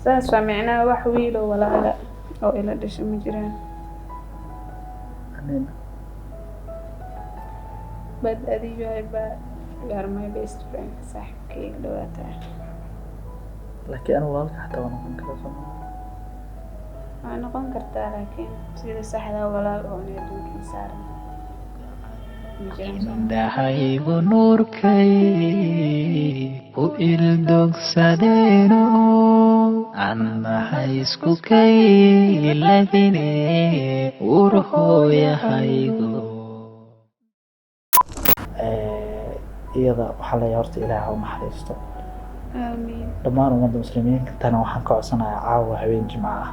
ساس معناه wax wiil oo walaala oo ila dhashay ma jiraan anina but adiga you are my best friend saaxiibkayga dhawaata laakiin anigu walaalka xataa waan noqon karaa soo waa noqon kartaa laakiin sida saxda walaal oo adduunka saaran indhahaygu nuurkay u ildogsadeeno annahay isku kayladine urhooyahaygu iyada waxaa leeyahay horta ilaaha u naxariisto aamiin dhammaan ummadda muslimiintana waxaan ka codsanayaa caawa habeen jimco ah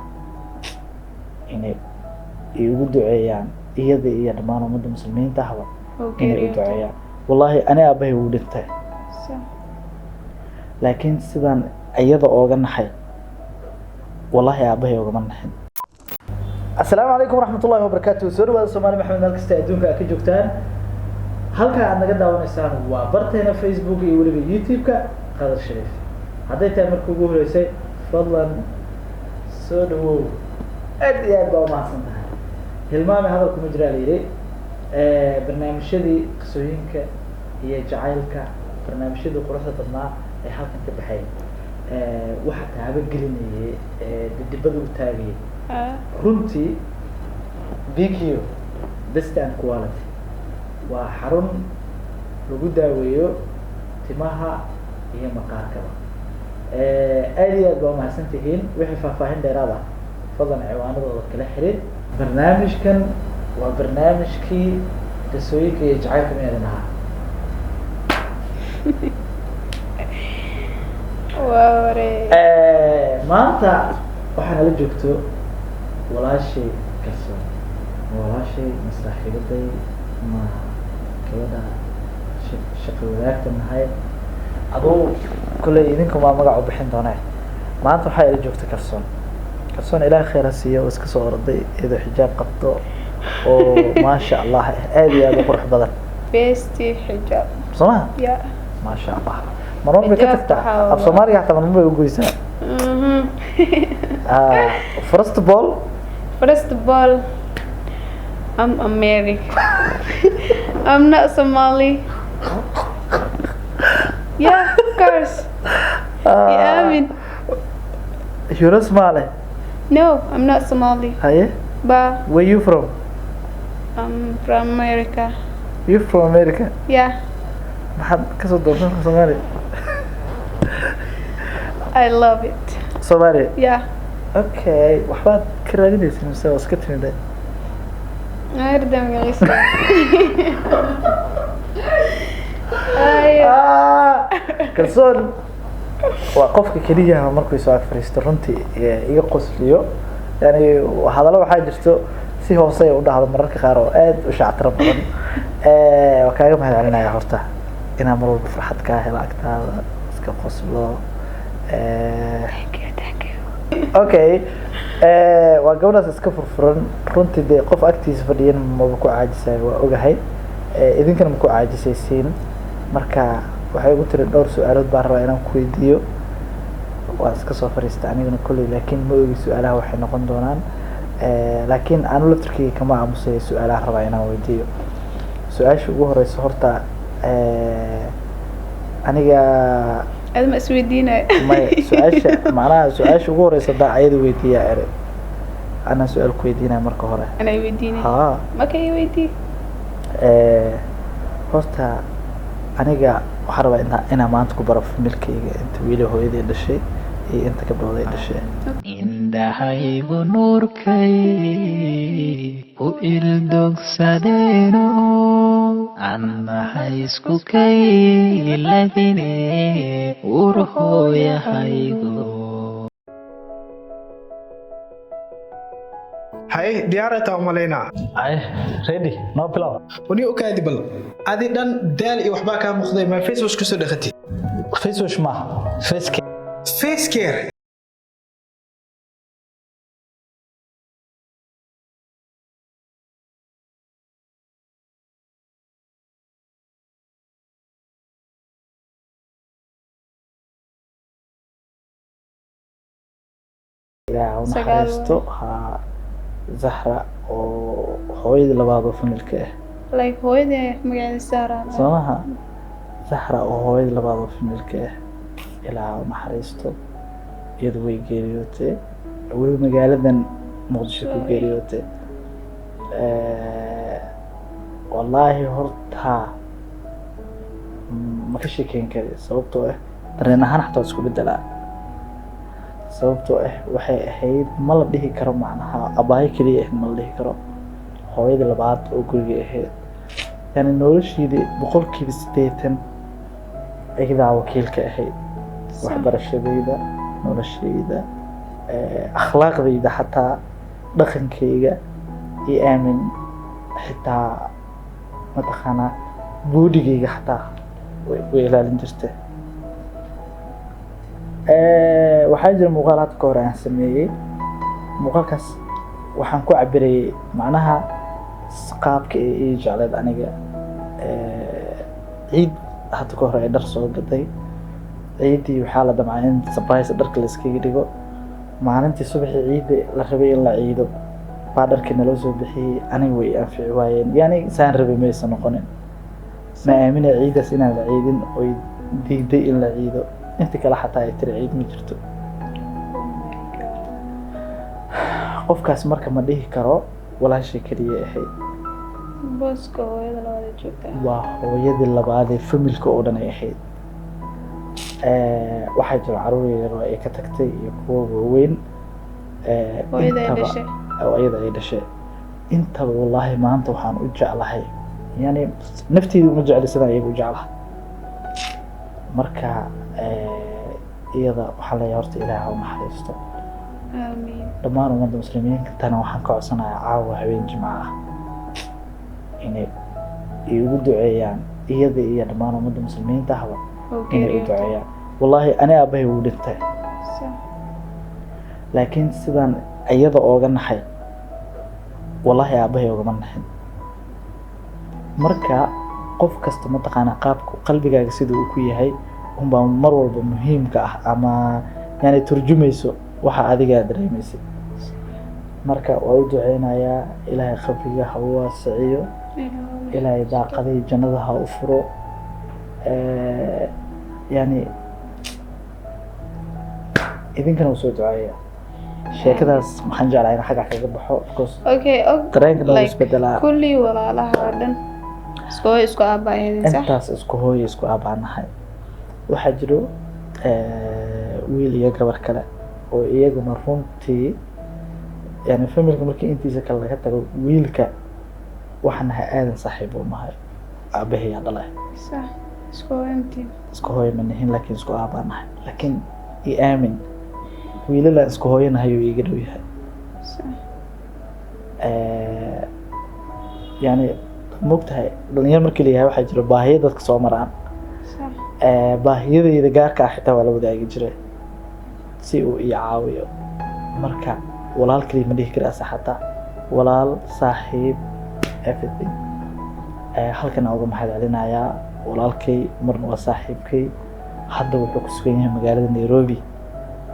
inay igu duceeyaan iyada iyo dhammaan ummadda muslimiinta ahba inay u duceeyaan wallaahi ani aabahay wuu dhintay laakiin sidaan iyada ooga naxay wallaahi aabahay oogama naxin assalaamu calaykum waraxmatullaahi wabarakaatuh soo dhawaada Soomaali Maxamed meel kasta adduunka aad ka joogtaan halka aad naga daawanaysaan waa barteena Facebook iyo weliba YouTube-ka Qadar Shariif hadday tahay markii ugu horeysay fadlan soo dhawow aad iyo aad baa umahadsan tahay hilmaame hadalku ma jiraa la yidhi barnaamijyadii qisooyinka iyo jacaylka barnaamijyadii quruxda badnaa ee halkan ka baxay waxa taabagelinayay dibadda u taagayay runtii BQ best and quality waa xarun lagu daaweeyo timaha iyo maqaarkaba aad iyo aad baa umahadsan tihiin wixii faahfaahin dheeraad ah fadlan ciwaanadooda kala xiriir barnaamijkan waa barnaamijkii qisooyinka iyo jacaylka meedan ahaa maanta waxaa nala joogto walaashay kalsoon walaashay masaaxiibaday ma gabadha shaqo wadaagta nahay aduu kolley idinku maa magac u bixin doonee maanta waxaa ila joogta kalsoon kalsoon ilaah khayr ha siiyo oo iska soo orday iyadoo xijaab qabto oo maasha allah aad iyo aad u qurux badan besti xijaab soma ya maasha allah marmar bay ka tagtaa af soomaaliga xataa marmar bay u goysaa first of all I'm American. I'm not Somali. Yeah, of course. Yeah, I mean. You're not Somali? No, I'm not Somali. Are you? But where you from? I'm from America. You from America? Yeah. maxaad ka soo doortay Soomaaliya? I love it. Soomaaliya? Yeah. Okay, waxbaad ka raadinaysaa mise waa iska timid أردم يعيش. kalsoon waa qofka keliya markuu soo ag fariisto runtii iga qosliyo yani hadallo waxaa jirto si hoose u dhahdo mararka qaar oo aad u shactiro badan waa kaaga mahadcelinayaa horta inaan mar walba farxad kaa helo agtaada iska qoslo okay waa gabadhaas iska furfuran runtii dee qof agtiisa fadhiyan maba ku caajisay waa ogahay idinkana ma ku caajisaysiin marka waxay ugu tiri dhowr su-aalood baan rabaa inaan ku weydiiyo waa iska soo fariista anigana kolley laakiin ma ogi su-aalaha waxay noqon doonaan laakiin anu laftirkeyga kama aamusay su-aalaha rabaa inaan weydiiyo su-aasha ugu horeysa horta aniga أنا مسويدينه. ما سؤال معناها سؤال شو غوري صدق عيد ويديا أري أنا سؤال كويدينا مركو هره أنا يوديني ها ما كي يودي horta aniga waxaan rabaa inaa maanta ku baro familkayga inta wiil hooyaday dhashay iyo inta gabdhood ay dhashay indhahaygu nuurkay u ildogsadeeno annahay isku kayladine urhooyahaygu hay diyaarata umaleyna ay ready no plan wani okaadi bal adi dhan daal iyo waxba ka muuqday ma face wash ku soo dhaqatay face wash ma face care ilaaha u Sagaal naxariisto ha Zahra oo hooyadii labaad oo familka ah like hooyadii magaceeda Sara soo maha Zahra oo hooyadii labaad oo familka ah ilaaha u naxariisto iyadu way geeriyootay weli magaaladan Muqdisho ku geeriyootay wallaahi horta ma ka sheekeyn kari sababtoo ah dareen ahaan xataa isku bedelaa sababtoo ah waxay ahayd ma la dhihi karo macnaha abaayo keliya ah ma la dhihi karo hooyadii labaad oo guriga ahayd yani noloshiidii 80% ayadaa wakiilka ahayd waxbarashadayda noloshayda akhlaaqdayda xataa dhaqankayga iyo aamin xitaa mataqaanaa boodigayga xataa way ilaalin jirtay waxaa jira muuqaal hadda ka hor aan sameeyey muuqaalkaas waxaan ku cabirayay macnaha qaabka ay jecleed aniga ciid hadda ka hor ay dhar soo gaday ciidii waxaa la damcay in surprise dharka la iskaga dhigo maalintii subaxii ciidda la rabay in la ciido baa dharkii naloo soo bixiyey aniga way anfici waayeen yani saan rabay maysan noqonin ma aaminay ciidaas inaan la ciidin oy diiday in la ciido inta kale xataa ay tiri ciid ma jirto qofkaas marka ma dhihi karo walaashay keliya ahayd booska hooyada labaad joogta waa hooyadii labaad ee familka oo dhan ay ahayd waxaa jira caruur yar oo ay ka tagtay iyo kuwa waaweyn hooyada ay dhashay oo ayada ay dhashay intaba wallaahi maanta waxaan u jeclahay yani nafteyda uma jecli sidaan iyaga u jeclahay marka iyada waxaa leeyahay horta ilaaha u naxariisto amiin dhammaan ummadda muslimiintana waxaan ka codsanayaa caawa habeen jimco ah inay igu duceeyaan iyada iyo dhammaan ummadda muslimiinta ahba inay u duceeyaan wallaahi ani aabahay wuu dhintay laakiin sidaan iyada ooga naxay wallaahi aabahay ogama naxin marka qof kasta mataqaanaa qaabka qalbigaaga sida uu ku yahay unbaa mar walba muhiimka ah ama yani turjumayso waxa adiga dareemaysid marka waa u duceynayaa ilaahay qabriga ha u waasiciyo ilaahay daaqadii jannada ha u furo yani idinkana usoo duceeya sheekadaas maxaan jeclahay in xagga kaga baxo because okay dareenka noo isbedelaa kulli walaalaha oo dhan isku aabaayeen sax intaas isku hooyo isku aabaanahay waxaa jiro wiil iyo gabar kale oo iyaguna runtii yani familka markii intiisa kale laga tago wiilka waxaan nahay aadan saaxiib u nahay aabahay dhalay sax isku hooyantiin isku hooyo ma nihin laakiin isku aabaanahay laakiin i aamin wiilala isku hooyanahay oo iga dhow yahay sax yani mogtahay dhalinyaro markii la yahay waxaa jira baahiyo dadka soo maraan sax baahiyadayda gaarka ah xitaa waa la wadaagi jiray si uu ii caawiyo marka walaal kaliya ma dhihi karaasa xataa walaal saaxiib everything halkan aan uga mahad celinayaa walaalkay marna waa saaxiibkay hadda wuxuu ku sugan yahay magaalada Nairobi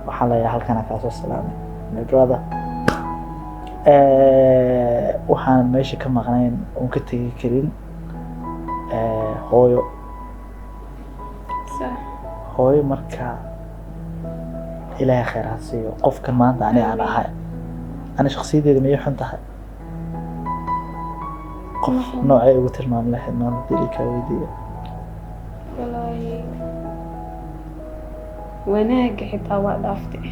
waxaan leeyahay halkan aan kaasoo salaamay my brother waxaan meesha ka maqnayn oon ka tegi karin hooyo hooyo marka ilaahay khayr ha siiyo qofkan maanta ani aan ahay ana shakhsiyadeeda ma xun tahay qof noocay ugu tilmaam lahayd maanta dilka weydiiyo wallaahi wanaag xitaa waa dhaaftay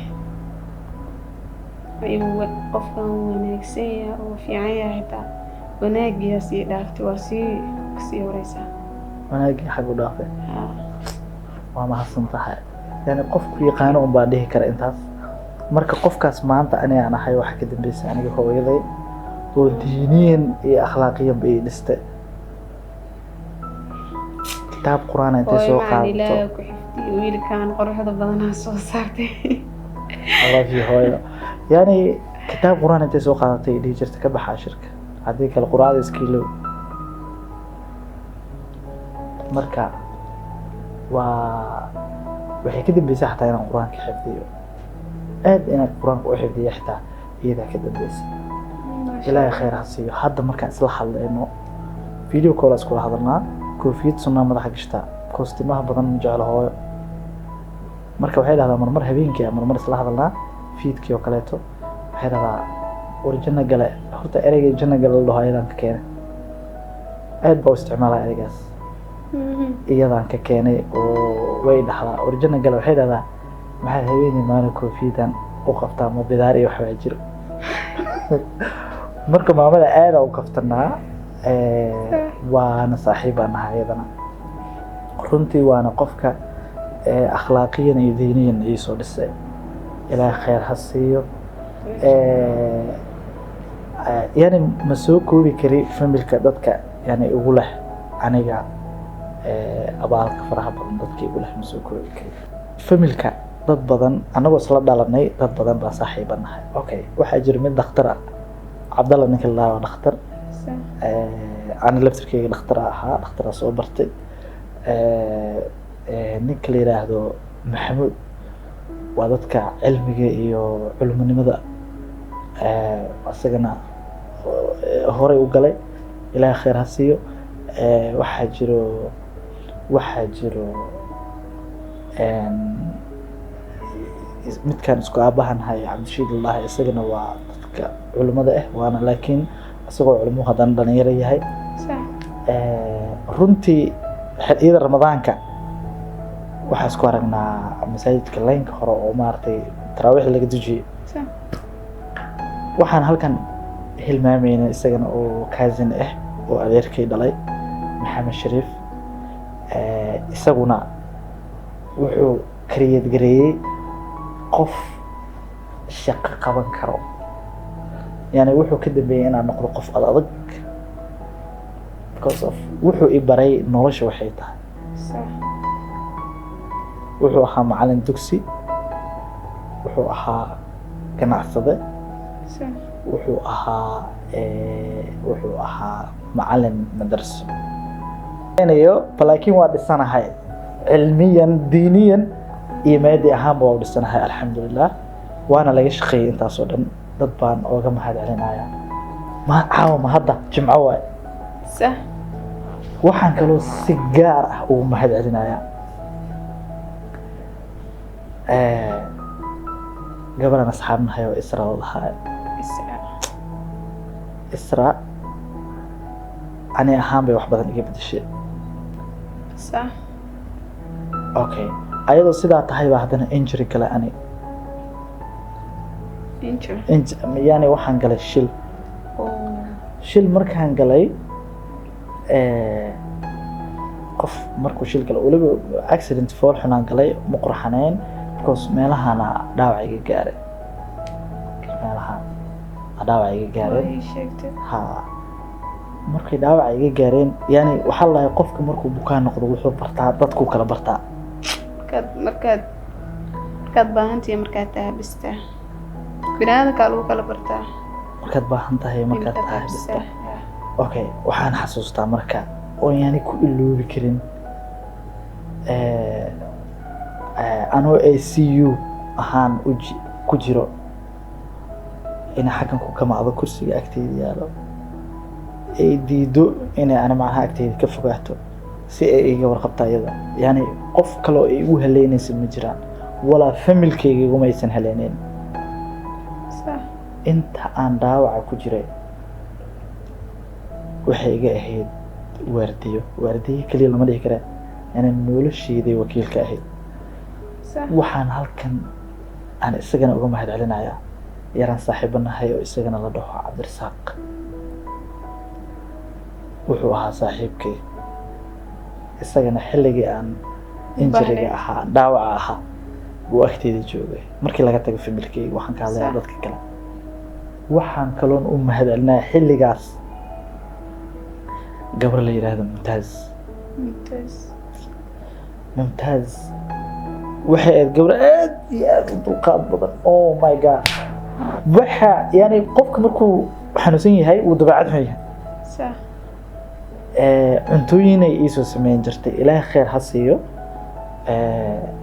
ayuu qofkan wanaagsan yahay oo fiican yahay xitaa wanaagiyaas ii dhaaftay waa sii horeysaa wanaagii xag u dhaafay waa mahadsan tahay yani qofku yaqaano un baa dhihi kara intaas marka qofkaas maanta ani aan ahay waxa ka dambeysay aniga hooyaday oo diiniyan iyo akhlaaqiyan bay dhistay kitaab quraan intay soo qaadato wiilkan quruxda badanaa soo saartay Allah fi hooyo yani kitaab quraan intay soo qaadatay dhihi jirta ka baxaa shirka haddii kale quraada iskiilow marka waa waxay ka dambeysay xataa inaan quraanka xifdiyo aad inaad quraanka u xifdiyo xitaa iyada ka dambeysay ilaahay khayr ha siiyo hadda markaan isla hadlayno video call isku hadalnaa koofiyad sunnah madaxa gashtaa koostimaha badan ma jeclo hooyo marka waxay dhahdaa marmar habeenkii marmar isla hadalnaa fiidkii oo kaleeto waxay dhahdaa war janna gale horta ereyga janna gale loo hayaan ka keenay aad baa isticmaalaa ereygaas iyadaan ka keenay oo way dhahdaa war janna gale waxay dhahdaa maxay habeenii maalin koofiyadan u qabtaa ma bidaar iyo waxba jiro marka maamada aad u kaftanaa waana saaxiib aan nahay iyadana runtii waana qofka akhlaaqiyan iyo diiniyan ay soo dhisay ilaahay khayr ha siiyo yani ma soo koobi kari familka dadka yani ugu leh aniga abaalka faraha badan dadka ugu leh ma soo koobi kari familka dad badan anagoo isla dhalanay dad badan baa saaxiiba nahay okay waxaa jira mid dhakhtar ah Cabdalla ninka la waa dhakhtar أنا لفتر كي دكتور أها دكتور سو برتي ninka la yiraahdo Maxamuud waa dadka cilmiga iyo culumnimada asagana hore u galay ilaahay khayr ha siiyo waxaa jiro midkaan isku aabahanhay Cabdishiid Allah isagana waa dadka culumada waana laakiin asagoo culumo hadan dhalinyaro yahay runtii xiliyada ramadaanka waxaa isku aragnaa masaajidka laynka hore oo maartay taraawix laga dujiyay waxaan halkan hilmaameynaa isagana oo cousin oo adeerkay dhalay Maxamed Shariif isaguna wuxuu create gareeyay qof shaqo qaban karo yani wuxuu ka dambeeyay inaan noqdo qof adag because of wuxuu i baray nolosha waxay tahay wuxuu ahaa macallin dugsi wuxuu ahaa ganacsade wuxuu ahaa macallin madraso laakiin waa dhisanahay cilmiyan diiniyan iyo maadi ahaan waa dhisanahay alxamdulillah waana laga shaqeeyay intaas oo dhan dad baan ooga mahad celinaya ma caawa ma hadda jimco waay waxaan kaloo si gaar ah ugu mahad celinaya gabarana asxaabnahay oo Isra lahaa Isra ani ahaan bay wax badan iga bedeshay okay ayadoo sidaa tahay baa haddana injury kale ani yani waxaan galay shil markaan galay qof markuu shil galay waliba accident fool xunaan galay ma qurxanayn because meelahana dhaawac iga gaaray ha markay dhaawac iga gaareen yani waxa la qofka markuu bukaan noqdo wuxuu bartaa dadku kala bartaa markaad baahantahay markaad taabistaa binaadamka lagu kala bartaa markaad baahantahay markaad taabistaa okay waxaan xasuustaa marka oo yani ku iloobi karin anoo ACU ahaan ku jiro in xakan ku kamaado kursiga agteeda yaalo ay diido inay ana maaha agteeda ka fogaato si ay iga warqabta iyada yani qof kale oo igu haleynaysa ma jiraan wala familkayga iguma aysan haleeneen inta aan dhaawaca ku jiray waxay iga ahayd waardiyo kaliya lama dhihi karaa yani noloshayday wakiilka ahayd waxaan halkan aan isagana uga mahad celinayaa yaraan saaxiibanahay oo isagana la dhaho Cabdirasaaq wuxuu ahaa saaxiibkay isagana xilligii aan injiriga ahaa dhaawaca ahaa buu agteeda joogay markii laga tago familkayga waxaan ka hadlayaa dadka kale waxaan kaloon u mahad celinayaa xilligaas gabar la yiraahdo Mumtaz waxay aad gabar aad iyo aad u dulqaad badan oh my god waxa yani qofka markuu xanuunsan yahay uu dabeecad xun yahay cuntooyin ay soo sameyn jirtay ilaahay khayr ha siiyo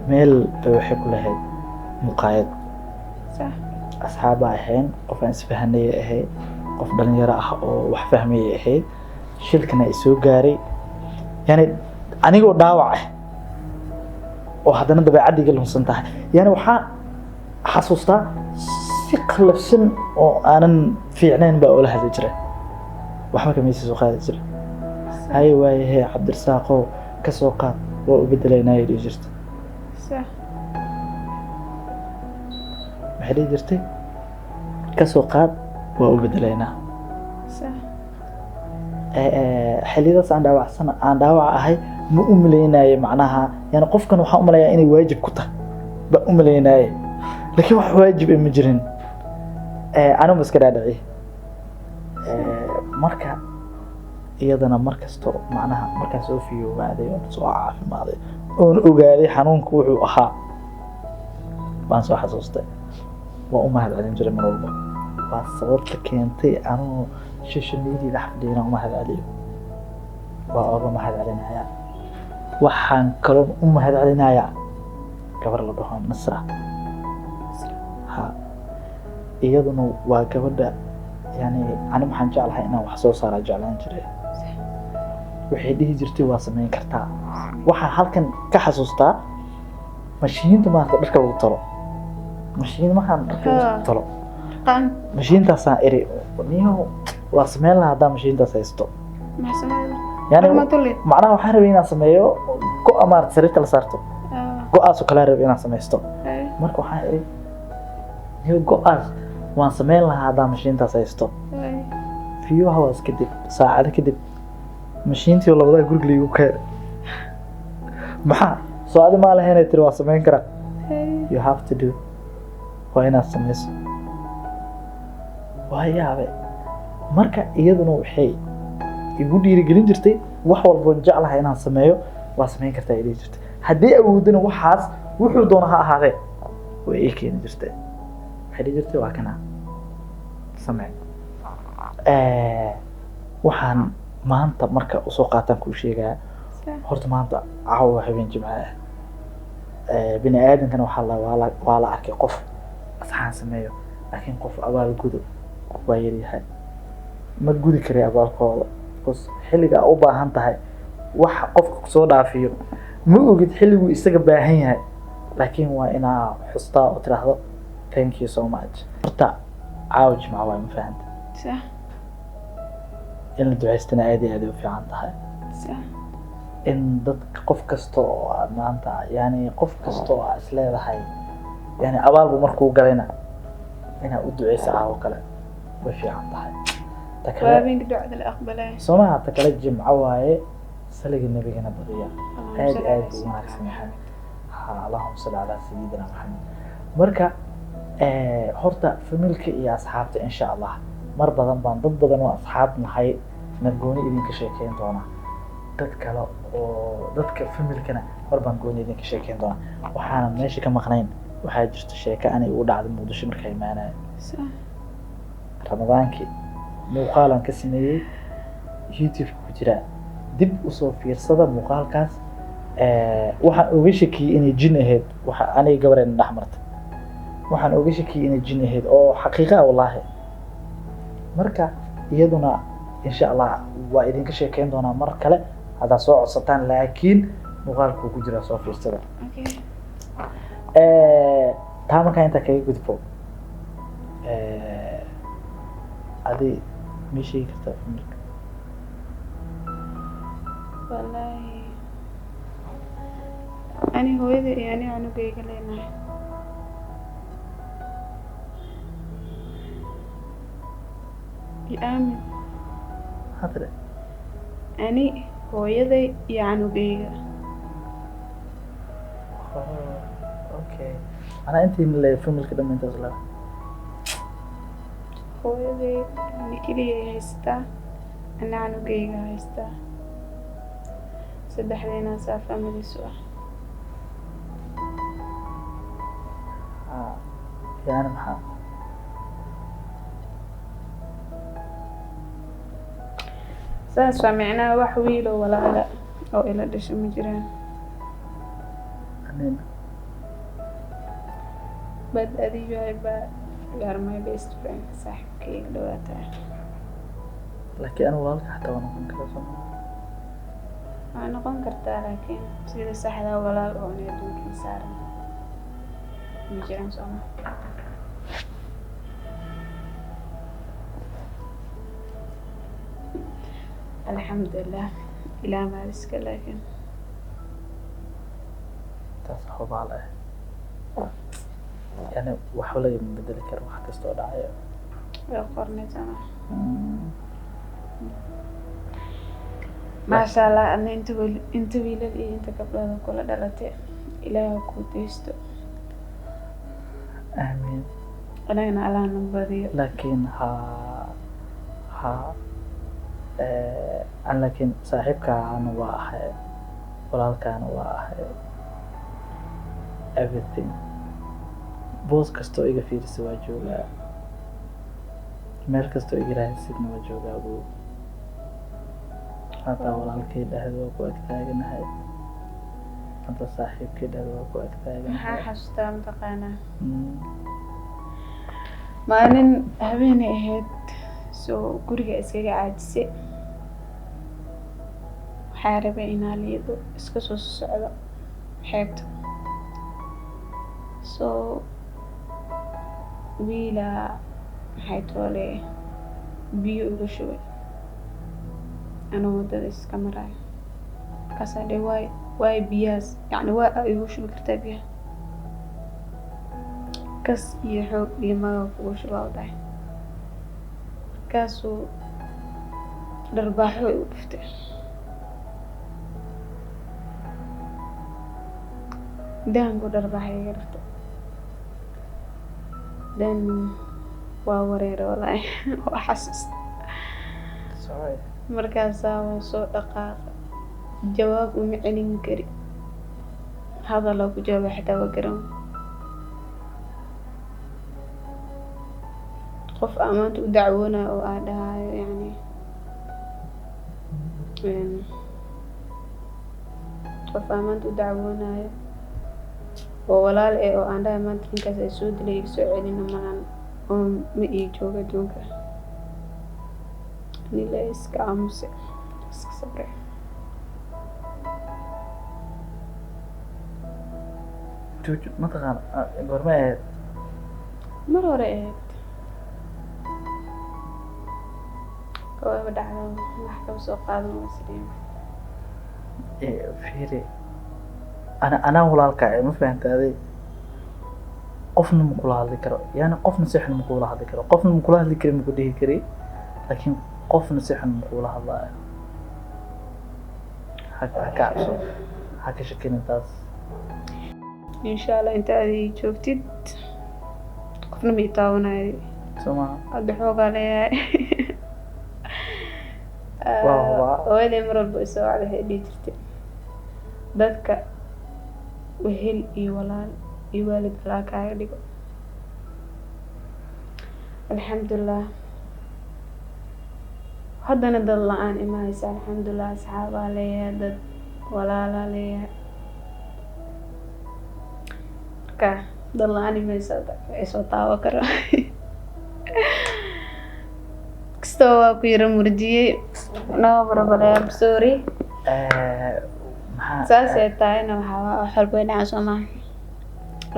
meel bay waxay ku lahayd muqaayad صح أصحاب أهين قف إسفهانية أهين قف دلنيرة أو وحفهمية أهين شلكنا يسوق جاري يعني أنا جو داوعه وهذا ندبي عدي قلهم صنتها يعني حسوستا ثقل السن وأنا في عنين بقول هذا جرى وحنا كميس سوق هذا جرى هاي وهي هي عبد الرزاق كسوقات وبدلنا يدي جرت صح محدي جرتي كسوقات وبدلنا صح حليداس aan dhaawac ahay ma u maleynaayo macnaha yani qofkan waxa u maleeyaa inay waajib ku tahay ba u maleynaayo laakiin wax waajib ma jirin anu iska dhaadhicay marka iyadana markasto macnaha markaas oo fiyoobaaday oo soo caafimaaday oo ogaaday xanuunku wuxuu ahaa baan soo xasuustay waa u mahadcelin jiray mar walba waa sababta keentay anu شاشنيدي لحدينا وما هذا عليه وأبا ما هذا علينا يا وحن كلام هذا علينا يا كبر الله بهم نصرة ها إيادنا وكبر يعني أنا ما حنجعل هنا وحصل صار جعلان جري وحيده جرتي واسمين كرتا وح هالكن كحسوستا ماشيين ما تركب الطرق ماشيين ما كان تركب الطرق ماشيين تسا إري ونيو واسمين لها هذا ماشيين تسايستو يعني معناها waxaan rabay inaan sameeyo go amaar sariirta la saarto go'aas oo kala rabay inaan sameesto marka waxaan iri niyo go'aas waan sameyn lahaa hada mashiinta saysto fiyo hawas kadib saacad kadib mashiintii labada guriga igu ka maxaa soo aad ma lahayn tiri waa sameyn kara you have to do waa inaad sameyso waa yaabe marka iyaduna waxay igu dhiirigelin jirtay wax walba jeclahay inaan sameeyo waa sameyn kartaa ilaa jirtay hadii awoodina waxaas wuxuu doona ha ahaadee way ii keen jirtay waxay jirtay waa kana sameey waxaan maanta marka u soo qaataan ku sheegaa horta maanta caawa habeen jimcaha bini aadamkan waxa waa la arkay qof asxaan sameeyo laakiin qof abaal gudo waa yarihay ma gudi kare abaalkooda bas xilliga u baahan tahay wax qofka soo dhaafiyo ma ogid xilligu isaga baahan yahay laakiin waa inaa xustaa oo tiraahdo thank you so much horta caawj ma waa fahanta صح in la duceystana aad iyo aad u fiican tahay صح in dadka qof kasto oo maanta yani qof kasto oo is leedahay yani abaalbu markuu galayna ina u duceysa caaw kale way fiican tahay وابين دعاء الأقبلة سمعها تكلم جمعة وهاي سلق النبي جنا بضيع هذه آية محمد اللهم صل على سيدنا محمد مركا هرتا فملك يا أصحابتي إن شاء الله مر بدن ضد بدن وأصحابنا هاي نقولي إذن كشيكين دونا تذكر وتذكر فملكنا مر بنقولي إذن كشيكين دونا وحنا ماشي كمقنين وحاجة الشيكة أنا يقول عاد الموضوع مركا معنا صح رمضانكي muuqaalan ka sameeyay YouTube ku jira dib u soo fiirsada muuqaalkaas waxaan uga shakiyay inay jin ahayd waxa anay gabareen dhaxmartay waxaan uga shakiyay inay jin ahayd oo xaqiiqa wallahi marka iyaduna insha Allah waa idin ka sheekeyn doonaa mar kale hada soo codsataan laakiin muuqaalku ku jira soo fiirsada taa markaa inta kaga gudbo adi ماشي كتاب منك والله أنا هو إذا يعني أنا جاي لنا الآمن هذا أنا هو إذا يعني جاي أوكي أنا أنت اللي فيلم الكلام من تزلا hooyaday nikiliya haystaa ana anugayga haystaa saddexdeena saa families ah يعني maxaa saas waa macnaa wax wiil oo walaala oo ila dhashay ma jiraan but you are my best friend saaxiibkayga dhawaata laakiin anigu walaalka xataa waan noqon karaa soo waa noqon kartaa laakiin sida saxda walaal oo adduunka saaran ma jiraan soo ma alxamdulilah ilaa maaliska laakiin taas hubaal ah yani waxba lagama bedeli karo wax kastoo dhacayo waa qornaytana maasha allah adna inta wiilal iyo inta gabdhood kula dhalatay ilaaha kuu deysto amiin anagana allahna badiyo laakiin laakiin saaxiibkaana waa ahay walaalkaana waa ahay everything boos kastoo iga fiirisa waa joogaa meel kastoo iga raahaysidna waa joogaa buu hataa walaalkay dhahda waa ku agtaaganahay hadda saaxiibkay dhahda waa ku agtaaganahay maxaa xasuustaa mataqaanaa maalin habeenay ahayd soo guriga iskaga caajisay waxaa rabay inaa liido iska soo socdo xeebta soo wiilaa maxay toole biyo iga shubay anoo waddada iska maraayo markaasaa dhe waay biyahaas yacni waa igu shubi kartaa biyaha kas iyo xoog iyo maga kugu shubaa u dhahay markaasuu dharbaaxo igu dhuftay dahanku dharbaaxa iga dhuftay dan waa wareer walahi waa xasuusta markaasaa waa soo dhaqaaqa jawaab uma celin kari hadaloo ku jawaaba xitaa waa garan qof amaanta u dacwoonayo oo aa dhahayo yani qof amaanta u dacwoonayo oo walaal oo aan dhahay maanta ninkaas ay soo dilay iga soo celina malan oo ma ii jooga adduunka nila iska aamuse iska sabre mataqaan goorma ahayd mar hore ahayd waaba dhacda wax kaba soo qaadan wasriin fiiri anaa walaalka ma fahantaaday qofna ma kula hadli karo yani qofna si xun ma kula hadli karo qofna ma kula hadli kari ma ku dhihi kari laakiin qofna si xun ma kula hadlaayo ha ka cabso ha ka shakinin taas insha allah inta aad joogtid qofna ma taawanayo soma hadda xoogaa leeyahay hooyaday mar walba isoo wacda waxay dhihi jirtay dadka wehel iyo walaal iyo waalid alaa kaaga dhigo alxamdulilah haddana dad la-aan imahaysa alxamdulilah asxaabaa leeyahay dad walaalaa leeyahay marka dad la-aan imahaysa waxay soo taawo karo kastoo waa ku yara murjiyey no problem I'm sorry saasay tahayna waxaa wax walba way dhacaan soo maaha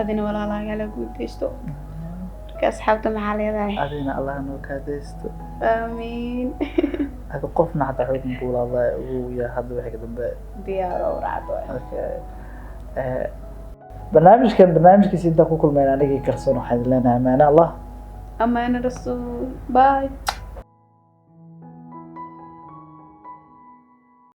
adina walaalaaga la guudeysto marka asxaabta maxaa leedahay adina allah noo kaadeysto amiin hada qofna xataa xoog ma kula hadlaayo uu yahay hadda wixii ka dambeeya diyaaro raacdo barnaamijkiisa intaan ku kulmayna anigii kalsoon waxaan leenahay amaana allah amaana rasuul bye